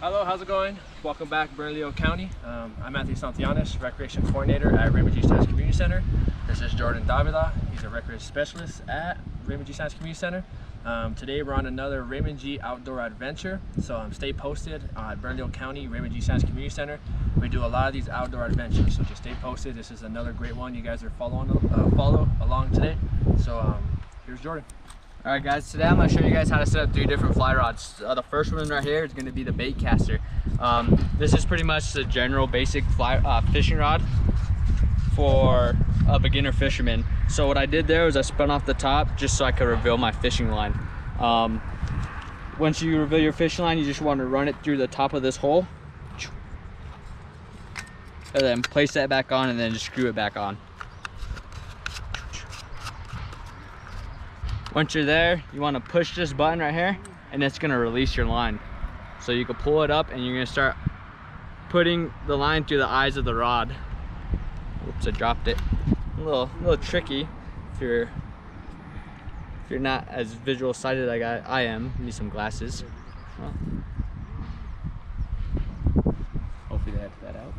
Hello, how's it going? Welcome back, Bernalillo County. I'm Matthew Santillanes, Recreation Coordinator at Raymond G. Science Community Center. This is Jordan Davila. He's a Recreation Specialist at Raymond G. Science Community Center. Today we're on another Raymond G. outdoor adventure. So stay posted at Bernalillo County, Raymond G. Science Community Center. We do a lot of these outdoor adventures, so just stay posted. This is another great one you guys are follow along today. So here's Jordan. Alright guys, today I'm going to show you guys how to set up 3 different fly rods. The first one right here is going to be the bait caster. This is pretty much the general basic fishing rod for a beginner fisherman. So what I did there was I spun off the top just so I could reveal my fishing line. Once you reveal your fishing line, you just want to run it through the top of this hole. And then place that back on and then just screw it back on. Once you're there, you want to push this button right here and it's going to release your line. So you can pull it up and you're going to start putting the line through the eyes of the rod. Oops, I dropped it. A little tricky if you're not as visual sighted like I am. Need some glasses. Well, hopefully they edit that out.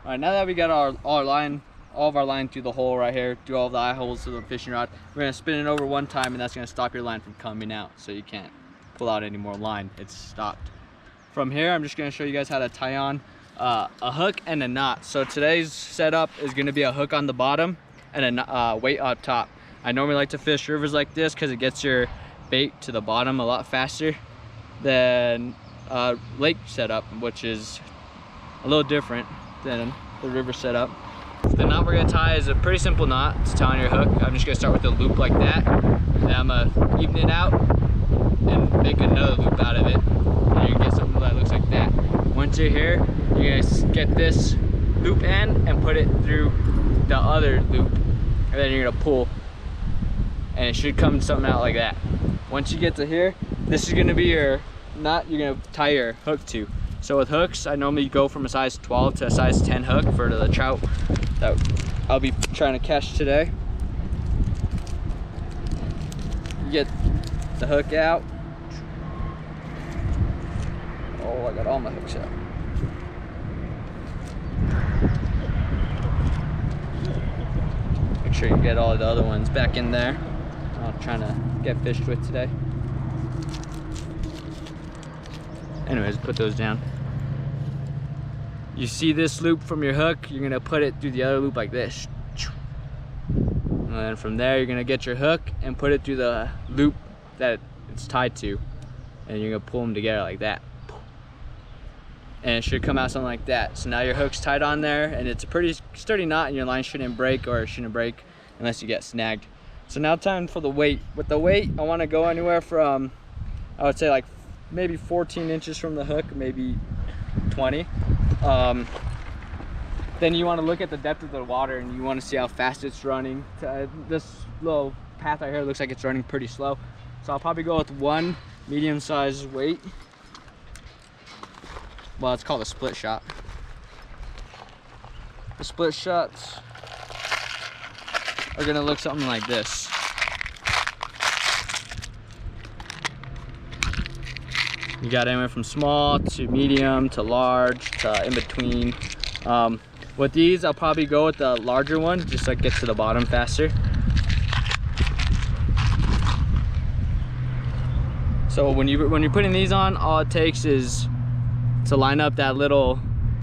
Alright, now that we got all of our line through the hole right here, through all the eye holes to the fishing rod, we're going to spin it over one time and that's going to stop your line from coming out, so you can't pull out any more line. It's stopped. From here, I'm just going to show you guys how to tie on a hook and a knot. So today's setup is going to be a hook on the bottom and a weight up top. I normally like to fish rivers like this because it gets your bait to the bottom a lot faster than lake setup, which is a little different than the river setup. The knot we're gonna tie is a pretty simple knot to tie on your hook. I'm just gonna start with a loop like that, and I'm gonna even it out and make another loop out of it. And you're gonna get something that looks like that. Once you're here, you're gonna get this loop end and put it through the other loop, and then you're gonna pull, and it should come something out like that. Once you get to here, this is gonna be your knot you're gonna tie your hook to. So with hooks, I normally go from a size 12 to a size 10 hook for the trout that I'll be trying to catch today. You get the hook out. Oh, I got all my hooks out. Make sure you get all the other ones back in there. I'm trying to get fished with today. Anyways, put those down. You see this loop from your hook, you're gonna put it through the other loop like this. And then from there, you're gonna get your hook and put it through the loop that it's tied to. And you're gonna pull them together like that. And it should come out something like that. So now your hook's tied on there and it's a pretty sturdy knot and your line shouldn't break, or it shouldn't break unless you get snagged. So now time for the weight. With the weight, I wanna go anywhere from, I would say like maybe 14 inches from the hook, maybe 20. Then you want to look at the depth of the water and you want to see how fast it's running. This little path right here looks like it's running pretty slow. So I'll probably go with one medium-sized weight. Well, it's called a split shot. The split shots are gonna look something like this. You got anywhere from small to medium to large to in between. With these, I'll probably go with the larger one, just so it gets to the bottom faster. So when you're putting these on, all it takes is to line up that little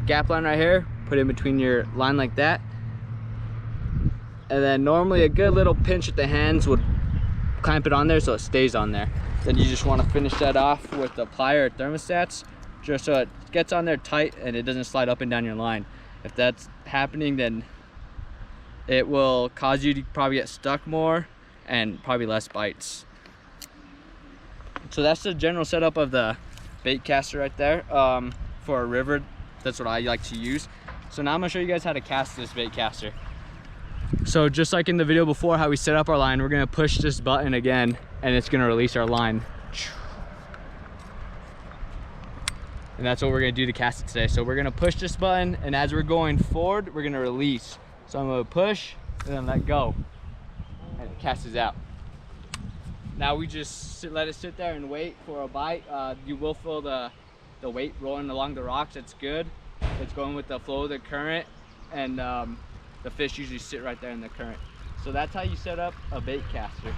gap line right here, put it in between your line like that. And then normally a good little pinch with the hands would clamp it on there so it stays on there. Then you just want to finish that off with the plier or thermostats, just so it gets on there tight and it doesn't slide up and down your line. If that's happening, then it will cause you to probably get stuck more and probably less bites. So that's the general setup of the bait caster right there. For a river, that's what I like to use. So now I'm gonna show you guys how to cast this bait caster. So just like in the video before, how we set up our line, we're gonna push this button again and it's gonna release our line. And that's what we're gonna do to cast it today. So we're gonna push this button, and as we're going forward, we're gonna release. So I'm gonna push and then let go, and it casts out. Now we just let it sit there and wait for a bite. You will feel the weight rolling along the rocks. That's good. It's going with the flow of the current, and the fish usually sit right there in the current. So that's how you set up a bait caster.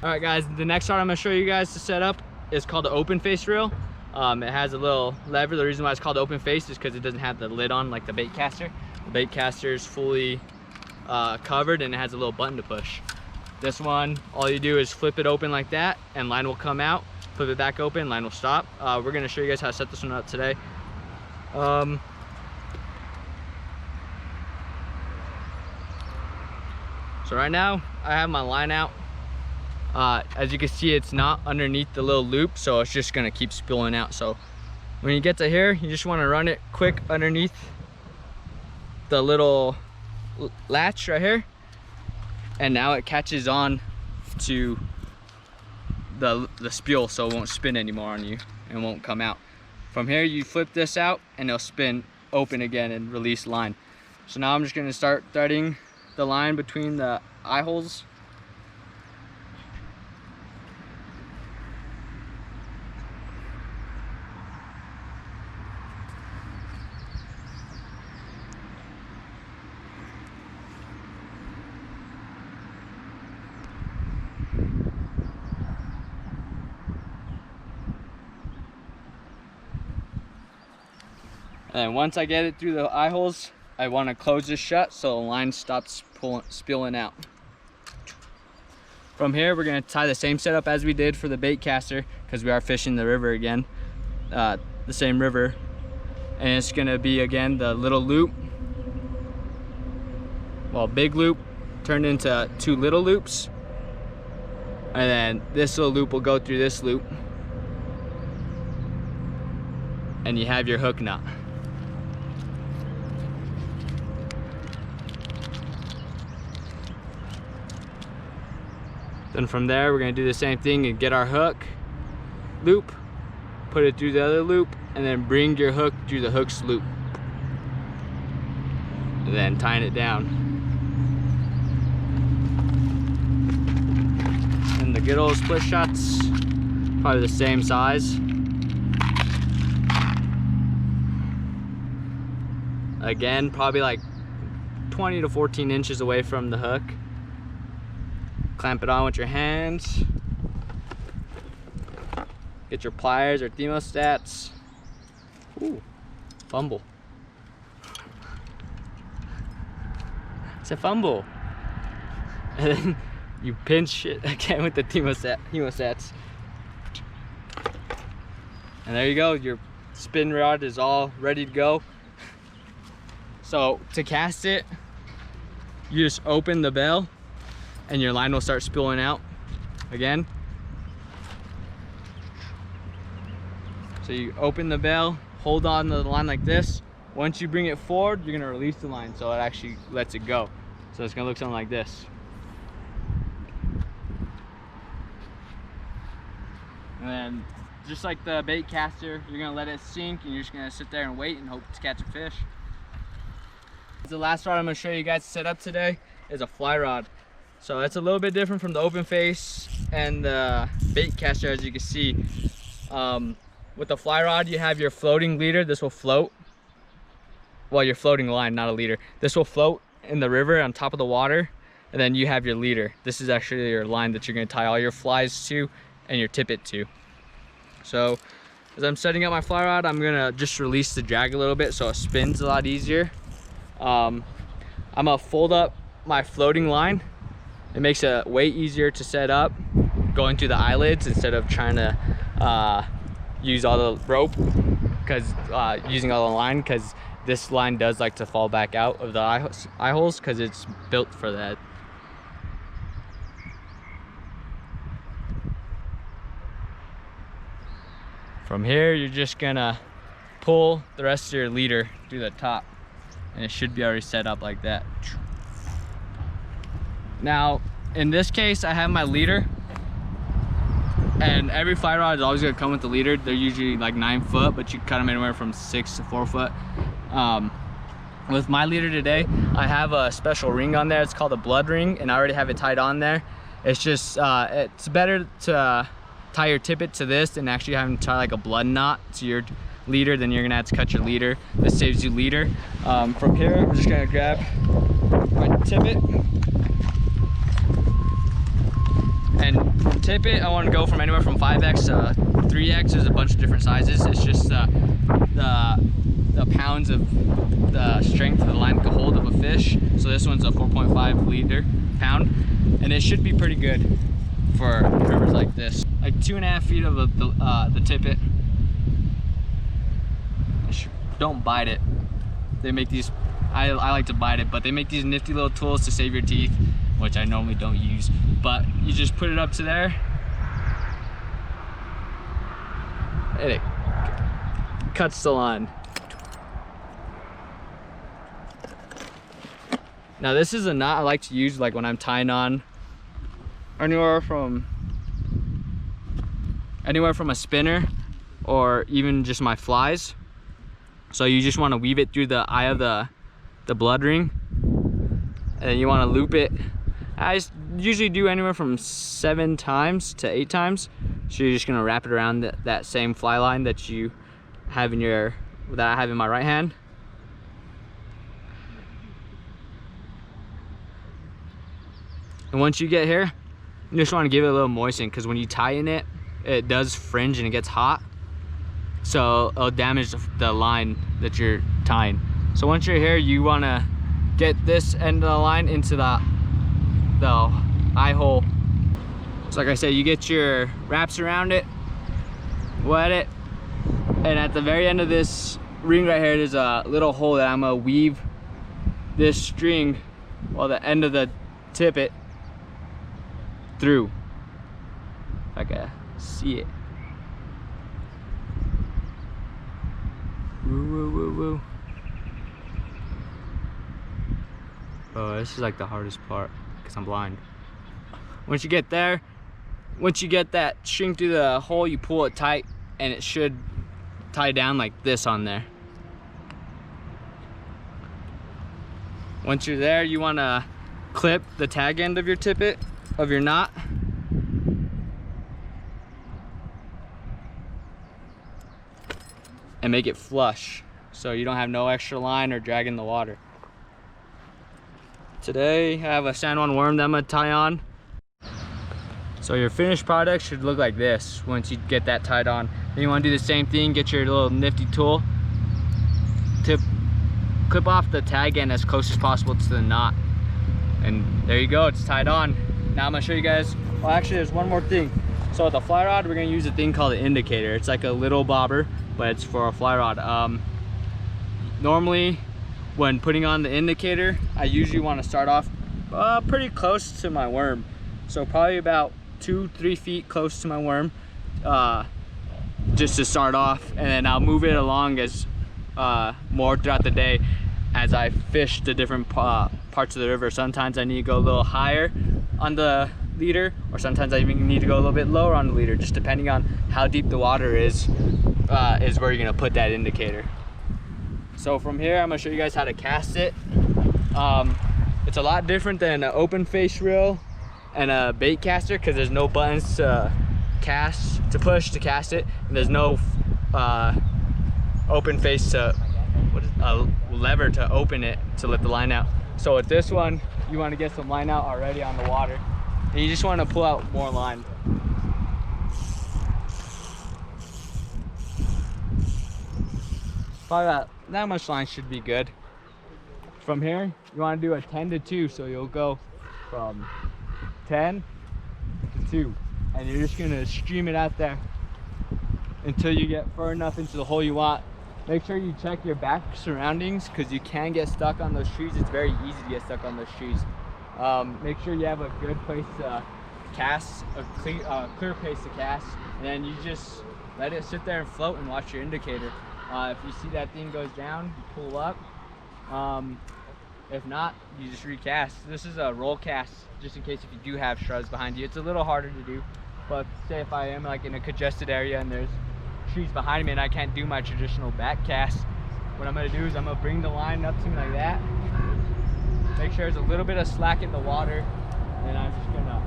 All right guys, the next rod I'm gonna show you guys to set up is called the open face reel. It has a little lever. The reason why it's called open face is because it doesn't have the lid on like the bait caster. The bait caster is fully covered and it has a little button to push. This one, all you do is flip it open like that and line will come out. Flip it back open, line will stop. We're gonna show you guys how to set this one up today. So right now I have my line out. As you can see, it's not underneath the little loop, so it's just gonna keep spilling out. So when you get to here, you just want to run it quick underneath the little latch right here, and now it catches on to the spool, so it won't spin anymore on you and won't come out. From here you flip this out and it'll spin open again and release line. So now I'm just going to start threading the line between the eye holes. And once I get it through the eye holes, I want to close this shut so the line stops spilling out. From here, we're going to tie the same setup as we did for the bait caster, because we are fishing the river again, the same river. And it's going to be again the little loop, well, big loop turned into two little loops, and then this little loop will go through this loop, and you have your hook knot. Then from there, we're gonna do the same thing and get our hook loop, put it through the other loop, and then bring your hook through the hook's loop. And then tying it down. And the good old split shots, probably the same size. Again, probably like 20 to 14 inches away from the hook. Clamp it on with your hands. Get your pliers or thermostats. Ooh, fumble. It's a fumble. And then you pinch it again with the thermostats. And there you go, your spin rod is all ready to go. So to cast it, you just open the bell and your line will start spilling out again. So you open the bell, hold on to the line like this. Once you bring it forward, you're gonna release the line so it actually lets it go. So it's gonna look something like this. And then just like the bait caster, you're gonna let it sink and you're just gonna sit there and wait and hope to catch a fish. The last rod I'm gonna show you guys to set up today is a fly rod. So it's a little bit different from the open face and the bait caster, as you can see. With the fly rod, you have your floating leader. This will float. Well, your floating line, not a leader. This will float in the river on top of the water, and then you have your leader. This is actually your line that you're gonna tie all your flies to and your tippet to. So as I'm setting up my fly rod, I'm gonna just release the drag a little bit so it spins a lot easier. I'm gonna fold up my floating line. It makes it way easier to set up going through the eyelids instead of trying to use all the rope, because using all the line, because this line does like to fall back out of the eye holes because it's built for that. From here, you're just gonna pull the rest of your leader through the top, and it should be already set up like that. Now, in this case, I have my leader, and every fly rod is always gonna come with the leader. They're usually like 9 foot, but you cut them anywhere from 6 to 4 foot. With my leader today, I have a special ring on there. It's called a blood ring, and I already have it tied on there. It's just, it's better to tie your tippet to this than actually having to tie like a blood knot to your leader. Then you're gonna have to cut your leader. This saves you leader. From here, I'm just gonna grab my tippet. And from tippet, I wanna go from anywhere from 5X to 3X. There's a bunch of different sizes. It's just the pounds of the strength of the line can hold of a fish. So this one's a 4.5 pound, and it should be pretty good for rivers like this. Like 2.5 feet of the tippet. Don't bite it. They make these, I like to bite it, but they make these nifty little tools to save your teeth, which I normally don't use. But you just put it up to there, and it cuts the line. Now this is a knot I like to use like when I'm tying on anywhere from a spinner or even just my flies. So you just want to weave it through the eye of the blood ring, and then you want to loop it. I usually do anywhere from 7 times to 8 times. So you're just gonna wrap it around that same fly line that you have that I have in my right hand. And once you get here, you just want to give it a little moisten, because when you tighten it, it does fringe and it gets hot. So it'll damage the line that you're tying. So once you're here, you want to get this end of the line into the eye hole. So like I said, you get your wraps around it, wet it, and at the very end of this ring right here, there's a little hole that I'm gonna weave this string, well, the end of the tippet through. If I can see it. Woo, woo, woo, woo. Oh, this is like the hardest part because I'm blind. Once you get there, once you get that string through the hole, you pull it tight and it should tie down like this on there. Once you're there, you want to clip the tag end of your tippet, of your knot. And make it flush so you don't have no extra line or drag in the water. Today I have a San Juan worm that I'm gonna tie on. So your finished product should look like this once you get that tied on. Then you want to do the same thing, get your little nifty tool to clip off the tag end as close as possible to the knot. And there you go, it's tied on. Now I'm gonna show you guys, well actually there's one more thing. So with the fly rod, we're gonna use a thing called an indicator. It's like a little bobber, but it's for a fly rod. Normally when putting on the indicator, I usually want to start off pretty close to my worm. So probably about 2-3 feet close to my worm, just to start off, and then I'll move it along as more throughout the day as I fish the different parts of the river. Sometimes I need to go a little higher on the leader, or sometimes I even need to go a little bit lower on the leader, just depending on how deep the water is where you're gonna put that indicator. So from here, I'm gonna show you guys how to cast it. It's a lot different than an open face reel and a bait caster, because there's no buttons to push to cast it, and there's no open face to a lever to open it to let the line out. So with this one, you want to get some line out already on the water, and you just want to pull out more line. Probably that much line should be good. From here, you want to do a 10 to 2, so you'll go from 10 to 2, and you're just gonna stream it out there until you get far enough into the hole you want. Make sure you check your back surroundings, because you can get stuck on those trees. It's very easy to get stuck on those trees. Make sure you have a good place to cast, a clear place to cast, and then you just let it sit there and float and watch your indicator. If you see that thing goes down, you pull up. If not, you just recast. This is a roll cast, just in case if you do have shrubs behind you. It's a little harder to do, but say if I am like in a congested area and there's trees behind me and I can't do my traditional back cast, what I'm gonna do is I'm gonna bring the line up to me like that. Make sure there's a little bit of slack in the water, and I'm just gonna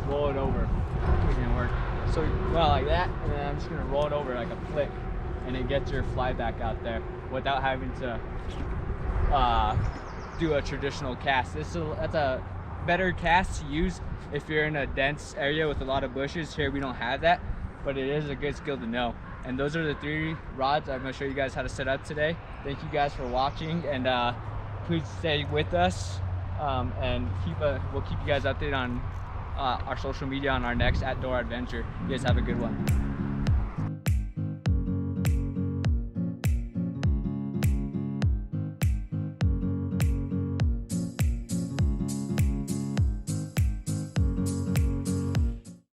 roll it over. It didn't work. So well, like that, and then I'm just gonna roll it over like a flick, and it gets your fly back out there without having to do a traditional cast. That's a better cast to use if you're in a dense area with a lot of bushes. Here we don't have that, but it is a good skill to know. And those are the 3 rods I'm gonna show you guys how to set up today. Thank you guys for watching, and please stay with us, and we'll keep you guys updated on our social media on our next outdoor adventure. You guys have a good one.